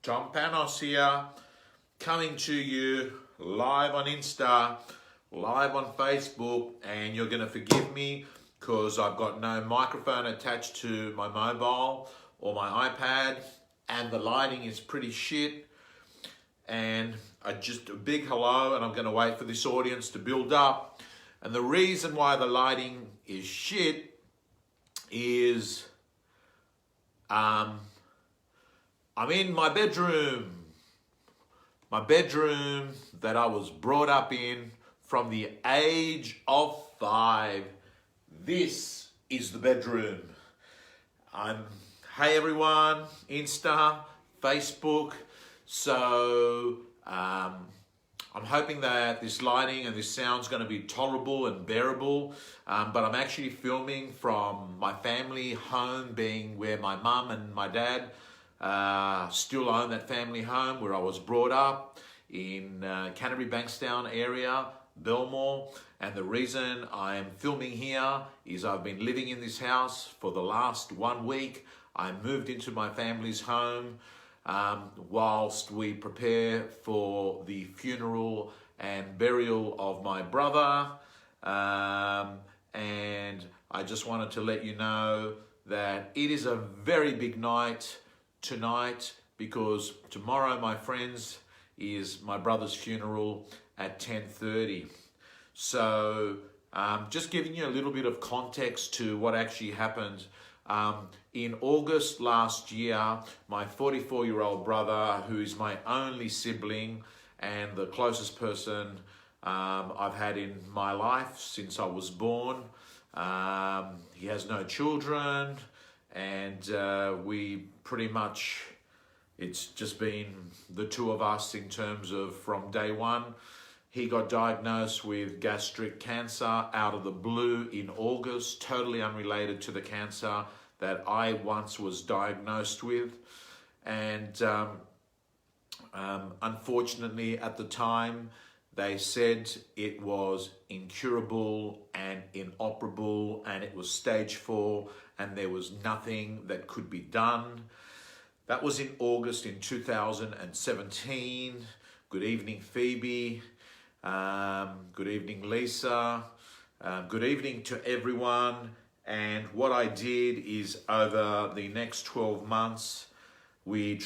Tom Panos here, coming to you live on Insta, live on Facebook, and you're going to forgive me because I've got no microphone attached to my mobile or my iPad, and the lighting is pretty shit. And just a big hello, and I'm going to wait for this audience to build up. And the reason why the lighting is shit is I'm in my bedroom that I was brought up in from the age of 5. This is the bedroom. Hey everyone, Insta, Facebook. So I'm hoping that this lighting and this sound's going to be tolerable and bearable, but I'm actually filming from my family home, being where my mum and my dad still own that family home where I was brought up in Canterbury Bankstown area, Belmore. And the reason I'm filming here is I've been living in this house for the last 1 week. I moved into my family's home whilst we prepare for the funeral and burial of my brother. And I just wanted to let you know that it is a very big night tonight, because tomorrow, my friends, is my brother's funeral at 10:30. So just giving you a little bit of context to what actually happened. In August last year, my 44-year-old brother, who is my only sibling and the closest person I've had in my life since I was born, he has no children, and we pretty much, it's just been the two of us in terms of from day one. He got diagnosed with gastric cancer out of the blue in August, totally unrelated to the cancer that I once was diagnosed with. And unfortunately at the time, they said it was incurable and inoperable, and it was stage 4, and there was nothing that could be done. That was in August in 2017. Good evening, Phoebe. Good evening, Lisa. Good evening to everyone. And what I did is, over the next 12 months, we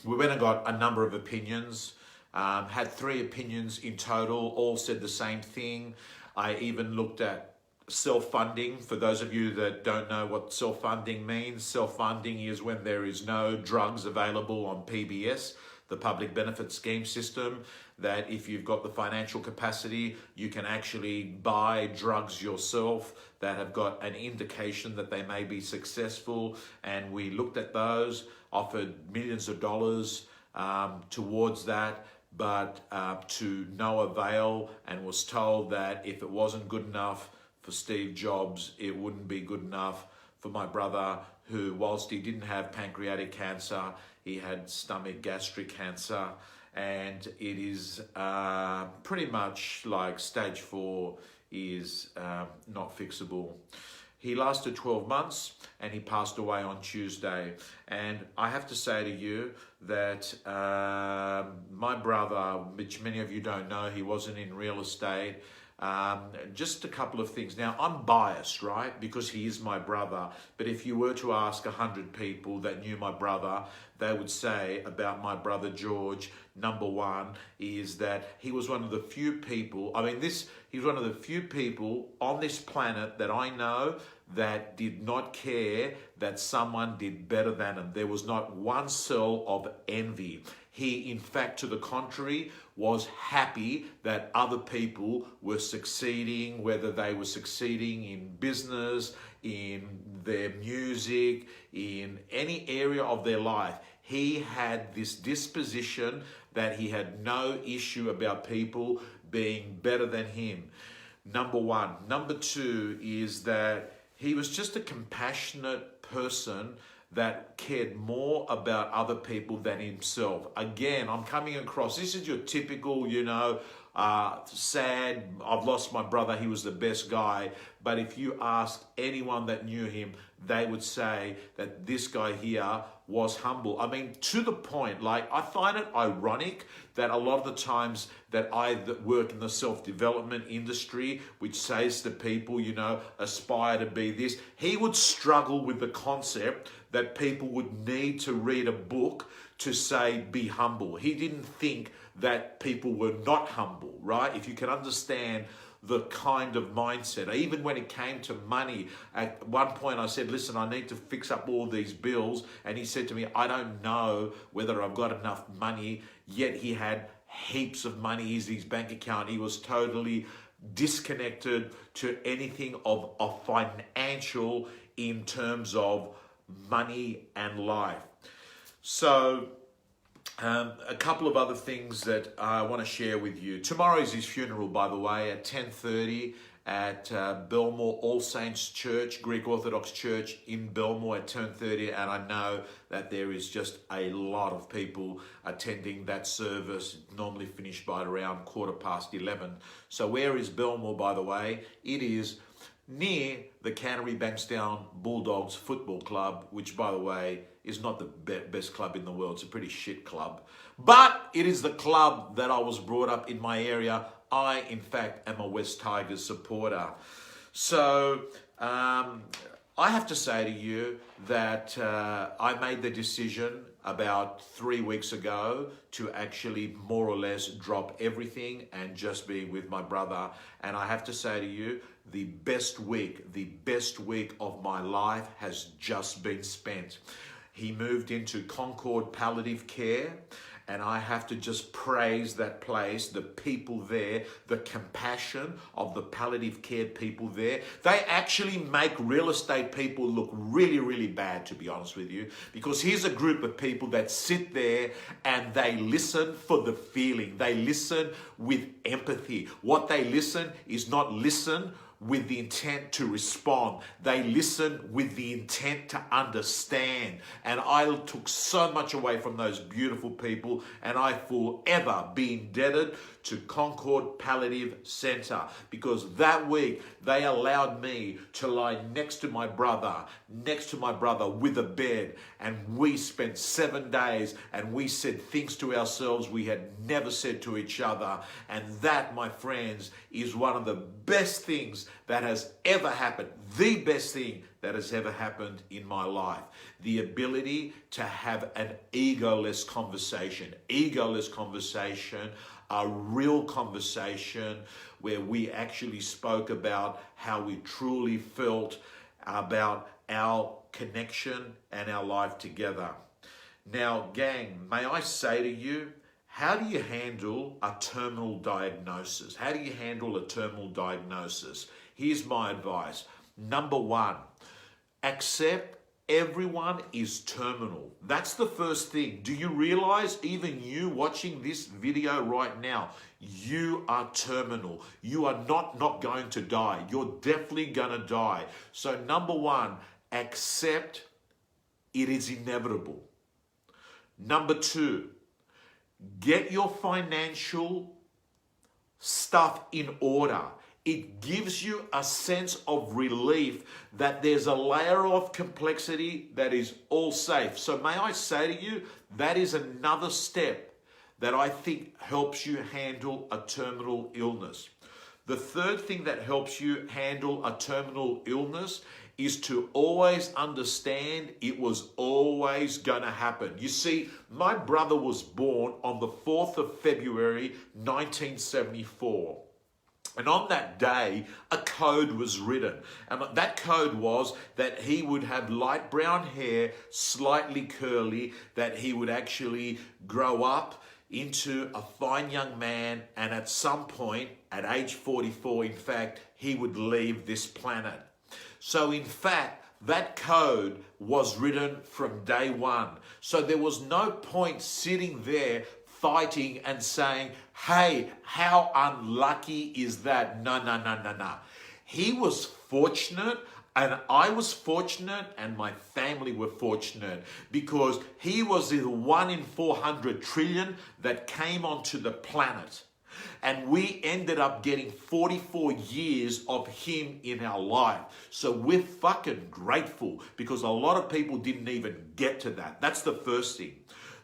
went and got a number of opinions, had 3 opinions in total, all said the same thing. I even looked at self-funding. For those of you that don't know what self-funding means, self-funding is when there is no drugs available on PBS, the public benefit scheme system, that if you've got the financial capacity, you can actually buy drugs yourself that have got an indication that they may be successful. And we looked at those, offered millions of dollars towards that, but to no avail, and was told that if it wasn't good enough for Steve Jobs, it wouldn't be good enough for my brother, who, whilst he didn't have pancreatic cancer, he had stomach gastric cancer, and it is pretty much like stage 4 is not fixable. He lasted 12 months and he passed away on Tuesday. And I have to say to you that my brother, which many of you don't know, he wasn't in real estate. Just a couple of things. Now, I'm biased, right? Because he is my brother. But if you were to ask 100 people that knew my brother, they would say about my brother George, number one, is that he was one of the few people, he was one of the few people on this planet that I know that did not care that someone did better than him. There was not one cell of envy. He, in fact, to the contrary, was happy that other people were succeeding, whether they were succeeding in business, in their music, in any area of their life. He had this disposition that he had no issue about people being better than him. Number one. Number two is that he was just a compassionate person that cared more about other people than himself. Again, I'm coming across, this is your typical, sad. I've lost my brother. He was the best guy. But if you ask anyone that knew him, they would say that this guy here was humble. I mean, to the point, like, I find it ironic that a lot of the times that I work in the self-development industry, which says to people, you know, aspire to be this, he would struggle with the concept that people would need to read a book to say, be humble. He didn't think that people were not humble, right? If you can understand the kind of mindset. Even when it came to money, at one point I said, listen, I need to fix up all these bills. And he said to me, I don't know whether I've got enough money. Yet he had heaps of money in his bank account. He was totally disconnected to anything of financial in terms of money and life. So a couple of other things that I want to share with you. Tomorrow is his funeral, by the way, at 10:30 at Belmore All Saints Church, Greek Orthodox Church in Belmore at 10:30. And I know that there is just a lot of people attending that service, normally finished by around 11:15. So where is Belmore, by the way? It is near the Canterbury Bankstown Bulldogs Football Club, which, by the way, is not the best club in the world. It's a pretty shit club. But it is the club that I was brought up in my area. I, in fact, am a West Tigers supporter. So I have to say to you that I made the decision about 3 weeks ago to actually more or less drop everything and just be with my brother. And I have to say to you, the best week of my life has just been spent. He moved into Concord Palliative Care, and I have to just praise that place, the people there, the compassion of the palliative care people there. They actually make real estate people look really, really bad, to be honest with you, because here's a group of people that sit there and they listen for the feeling. They listen with empathy. What they listen is not listen with the intent to respond. They listen with the intent to understand. And I took so much away from those beautiful people, and I forever be indebted to Concord Palliative Center, because that week they allowed me to lie next to my brother with a bed, and we spent 7 days and we said things to ourselves we had never said to each other. And that, my friends, is one of the best things that has ever happened, the best thing that has ever happened in my life. The ability to have an egoless conversation, a real conversation where we actually spoke about how we truly felt about our connection and our life together. Now, gang, may I say to you, how do you handle a terminal diagnosis? How do you handle a terminal diagnosis? Here's my advice. Number one, accept everyone is terminal. That's the first thing. Do you realize, even you watching this video right now, you are terminal. You are not going to die. You're definitely going to die. So number one, accept it is inevitable. Number two, get your financial stuff in order. It gives you a sense of relief that there's a layer of complexity that is all safe. So may I say to you, that is another step that I think helps you handle a terminal illness. The third thing that helps you handle a terminal illness is to always understand it was always going to happen. You see, my brother was born on the 4th of February, 1974. And on that day, a code was written. And that code was that he would have light brown hair, slightly curly, that he would actually grow up into a fine young man. And at some point, at age 44, in fact, he would leave this planet. So in fact, that code was written from day one. So there was no point sitting there fighting and saying, hey, how unlucky is that? No. He was fortunate, and I was fortunate, and my family were fortunate, because he was the 1 in 400 trillion that came onto the planet. And we ended up getting 44 years of him in our life. So we're fucking grateful, because a lot of people didn't even get to that. That's the first thing.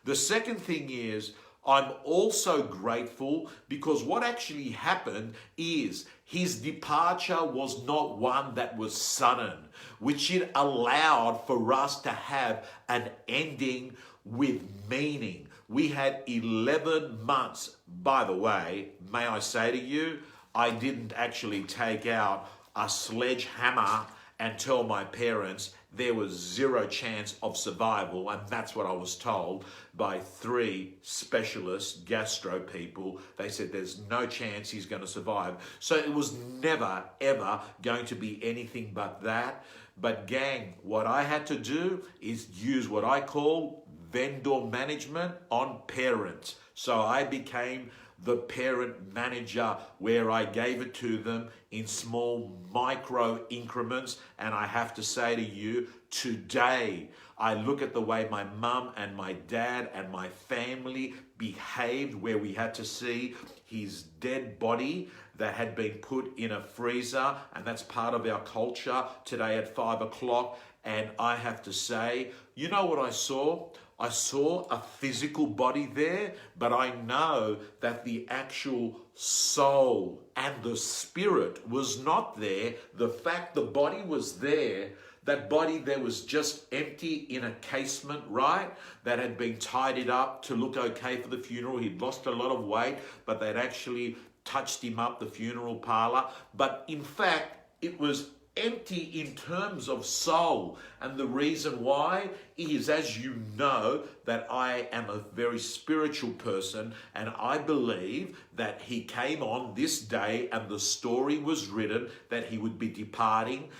The second thing is, I'm also grateful because what actually happened is his departure was not one that was sudden, which it allowed for us to have an ending with meaning. We had 11 months. By the way, may I say to you, I didn't actually take out a sledgehammer and tell my parents there was zero chance of survival, and that's what I was told by 3 specialist gastro people. They said there's no chance he's going to survive. So it was never, ever going to be anything but that. But gang, what I had to do is use what I call vendor management on parents. So I became the parent manager, where I gave it to them in small micro increments. And I have to say to you, today, I look at the way my mum and my dad and my family behaved, where we had to see his dead body that had been put in a freezer, and that's part of our culture today at 5 o'clock. And I have to say, you know what I saw? I saw a physical body there, but I know that the actual soul and the spirit was not there. The fact the body was there, that body there was just empty in a casement, right? That had been tidied up to look okay for the funeral. He'd lost a lot of weight, but they'd actually touched him up, the funeral parlor. But in fact, it was empty in terms of soul. And the reason why is, as you know, that I am a very spiritual person, and I believe that he came on this day, and the story was written that he would be departing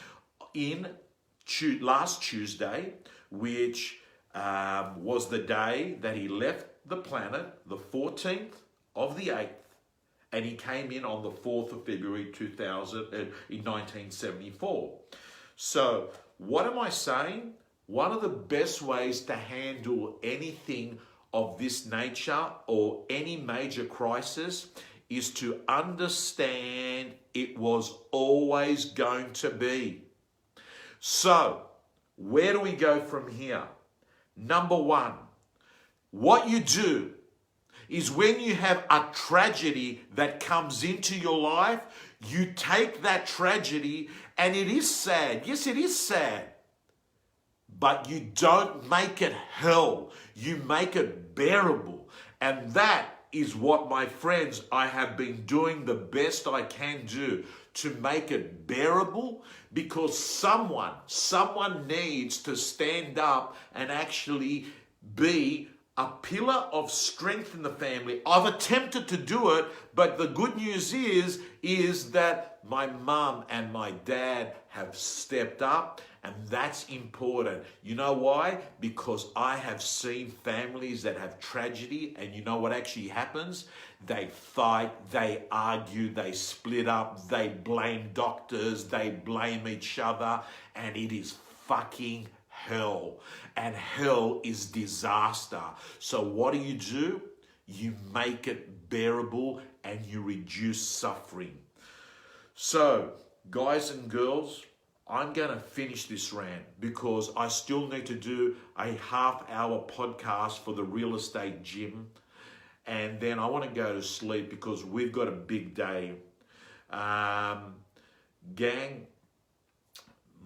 in last Tuesday, which was the day that he left the planet, the 14th of the 8th. And he came in on the 4th of February 1974. So what am I saying? One of the best ways to handle anything of this nature or any major crisis is to understand it was always going to be. So where do we go from here? Number one, what you do is when you have a tragedy that comes into your life, you take that tragedy, and it is sad. Yes, it is sad. But you don't make it hell. You make it bearable. And that is what, my friends, I have been doing the best I can do to make it bearable, because someone needs to stand up and actually be a pillar of strength in the family. I've attempted to do it, but the good news is that my mum and my dad have stepped up, and that's important. You know why? Because I have seen families that have tragedy, and you know what actually happens? They fight, they argue, they split up, they blame doctors, they blame each other, and it is fucking hell. And hell is disaster. So what do? You make it bearable and you reduce suffering. So, guys and girls, I'm going to finish this rant because I still need to do a half-hour podcast for the real estate gym. And then I want to go to sleep because we've got a big day. Gang,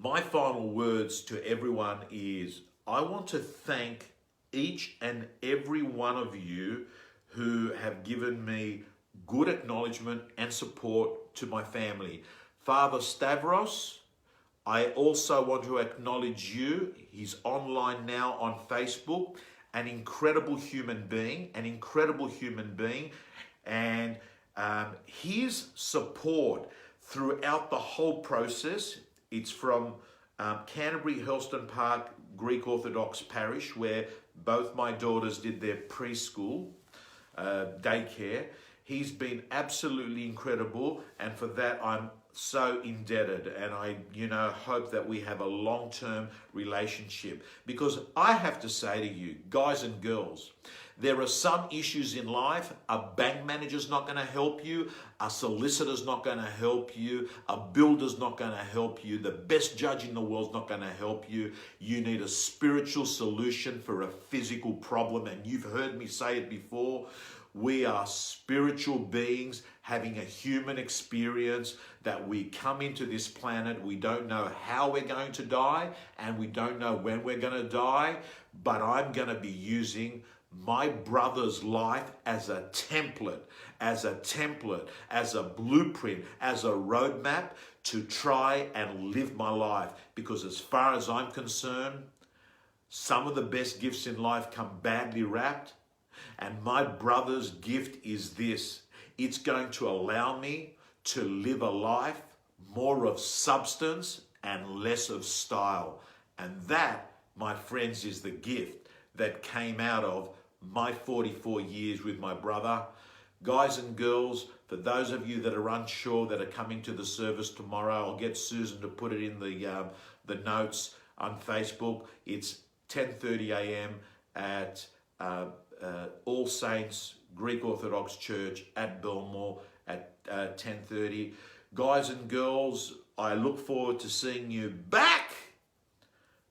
my final words to everyone is, I want to thank each and every one of you who have given me good acknowledgement and support to my family. Father Stavros, I also want to acknowledge you. He's online now on Facebook, an incredible human being, and his support throughout the whole process. It's from Canterbury Hurlstone Park Greek Orthodox Parish, where both my daughters did their preschool daycare. He's been absolutely incredible, and for that I'm so indebted, and I hope that we have a long-term relationship, because I have to say to you, guys and girls, There are some issues in life. A bank manager's not going to help you. A solicitor's not going to help you. A builder's not going to help you. The best judge in the world's not going to help you. You need a spiritual solution for a physical problem. And you've heard me say it before. We are spiritual beings having a human experience, that we come into this planet. We don't know how we're going to die, and we don't know when we're going to die, but I'm going to be using my brother's life as a template, as a blueprint, as a roadmap to try and live my life. Because as far as I'm concerned, some of the best gifts in life come badly wrapped. And my brother's gift is this. It's going to allow me to live a life more of substance and less of style. And that, my friends, is the gift that came out of my 44 years with my brother. Guys and girls, for those of you that are unsure, that are coming to the service tomorrow, I'll get Susan to put it in the notes on Facebook. It's 10:30 a.m. at All Saints Greek Orthodox Church at Belmore at 10:30. Guys and girls, I look forward to seeing you back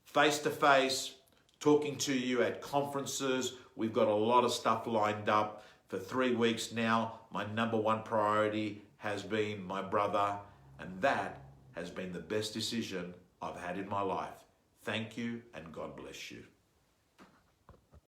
face to face, talking to you at conferences. We've got a lot of stuff lined up for 3 weeks now. My number one priority has been my brother, and that has been the best decision I've had in my life. Thank you, and God bless you.